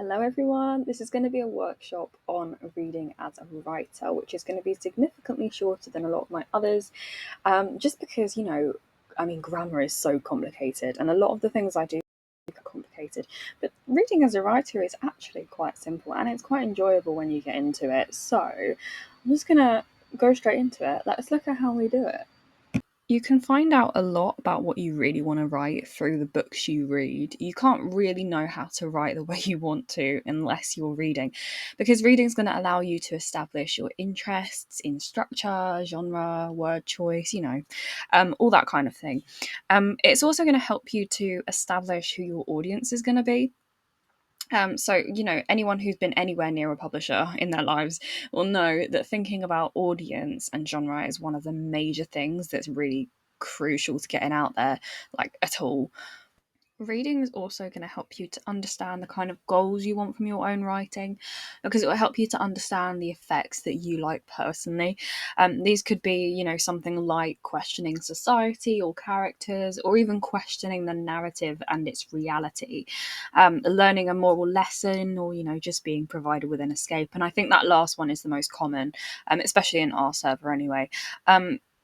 Hello, everyone. This is going to be a workshop on reading as a writer, which is going to be significantly shorter than a lot of my others, just because, grammar is so complicated, and a lot of the things I do are complicated. But reading as a writer is actually quite simple, and it's quite enjoyable when you get into it. So I'm just going to go straight into it. Let's look at how we do it. You can find out a lot about what you really want to write through the books you read. You can't really know how to write the way you want to unless you're reading, because reading is going to allow you to establish your interests in structure, genre, word choice, all that kind of thing. It's also going to help you to establish who your audience is going to be. Anyone who's been anywhere near a publisher in their lives will know that thinking about audience and genre is one of the major things that's really crucial to getting out there, like at all. Reading is also going to help you to understand the kind of goals you want from your own writing, because it will help you to understand the effects that you like personally. These could be, something like questioning society or characters, or even questioning the narrative and its reality, learning a moral lesson, or, just being provided with an escape. And I think that last one is the most common, especially in our server anyway.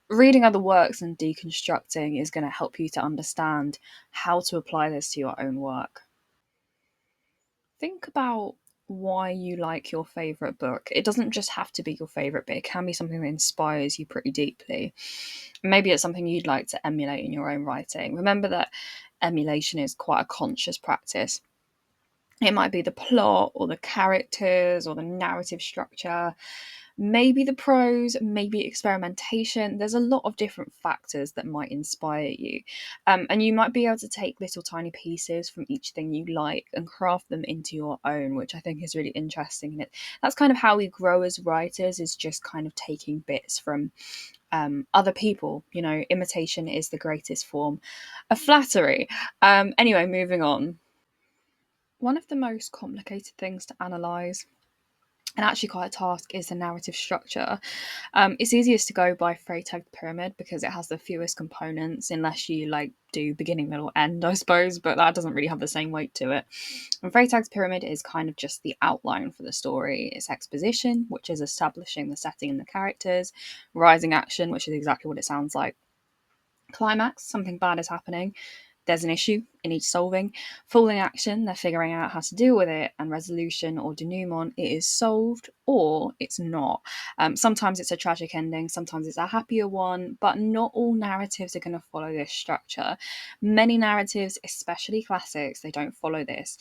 Reading other works and deconstructing is going to help you to understand how to apply this to your own work. Think about why you like your favourite book. It doesn't just have to be your favourite, but it can be something that inspires you pretty deeply. Maybe it's something you'd like to emulate in your own writing. Remember that emulation is quite a conscious practice. It might be the plot or the characters or the narrative structure, maybe the prose, maybe experimentation. There's a lot of different factors that might inspire you. And you might be able to take little tiny pieces from each thing you like and craft them into your own, which I think is really interesting. And that's kind of how we grow as writers, is just kind of taking bits from other people. Imitation is the greatest form of flattery. Anyway, moving on. One of the most complicated things to analyse, and actually quite a task, is the narrative structure. It's easiest to go by Freytag's pyramid because it has the fewest components, unless you do beginning, middle, end, I suppose, but that doesn't really have the same weight to it. And Freytag's pyramid is kind of just the outline for the story. It's exposition, which is establishing the setting and the characters; rising action, which is exactly what it sounds like; climax, something bad is happening, there's an issue, it needs solving; falling action, they're figuring out how to deal with it; and resolution or denouement, it is solved or it's not. Sometimes it's a tragic ending, sometimes it's a happier one, but not all narratives are going to follow this structure. Many narratives, especially classics, they don't follow this.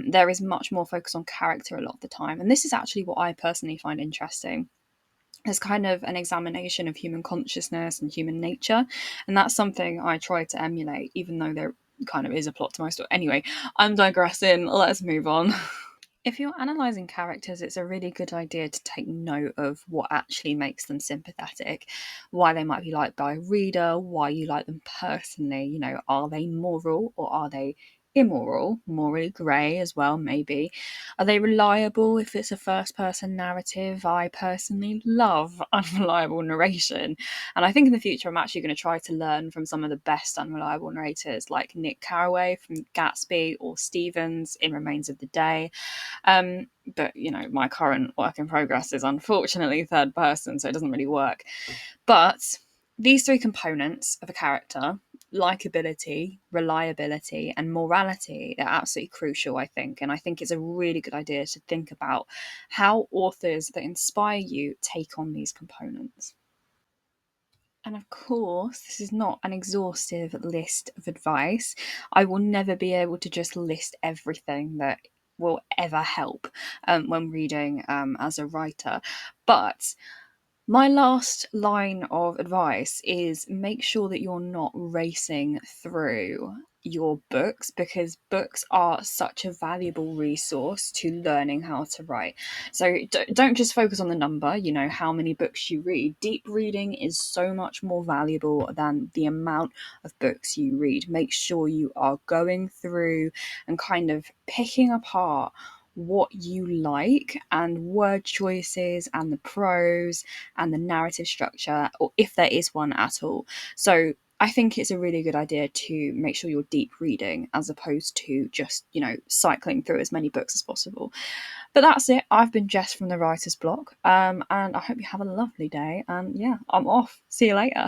There is much more focus on character a lot of the time, and this is actually what I personally find interesting, as kind of an examination of human consciousness and human nature. And that's something I try to emulate, even though there kind of is a plot to my story. Anyway, I'm digressing. Let's move on. If you're analysing characters, it's a really good idea to take note of what actually makes them sympathetic, why they might be liked by a reader, why you like them personally. Are they moral or are they immoral, morally grey as well, maybe? Are they reliable if it's a first person narrative? I personally love unreliable narration, and I think in the future I'm actually going to try to learn from some of the best unreliable narrators, like Nick Carraway from Gatsby, or Stevens in Remains of the Day. But my current work in progress is unfortunately third person, so it doesn't really work. But these three components of a character, likability, reliability, and morality, are absolutely crucial, I think. And I think it's a really good idea to think about how authors that inspire you take on these components. And of course, this is not an exhaustive list of advice. I will never be able to just list everything that will ever help when reading as a writer. But my last line of advice is, make sure that you're not racing through your books, because books are such a valuable resource to learning how to write. So don't just focus on the number, how many books you read. Deep reading is so much more valuable than the amount of books you read. Make sure you are going through and kind of picking apart what you like, and word choices, and the prose, and the narrative structure, or if there is one at all. So I think it's a really good idea to make sure you're deep reading as opposed to just, cycling through as many books as possible. But that's it. I've been Jess from the Writer's Block, and I hope you have a lovely day. And yeah, I'm off. See you later.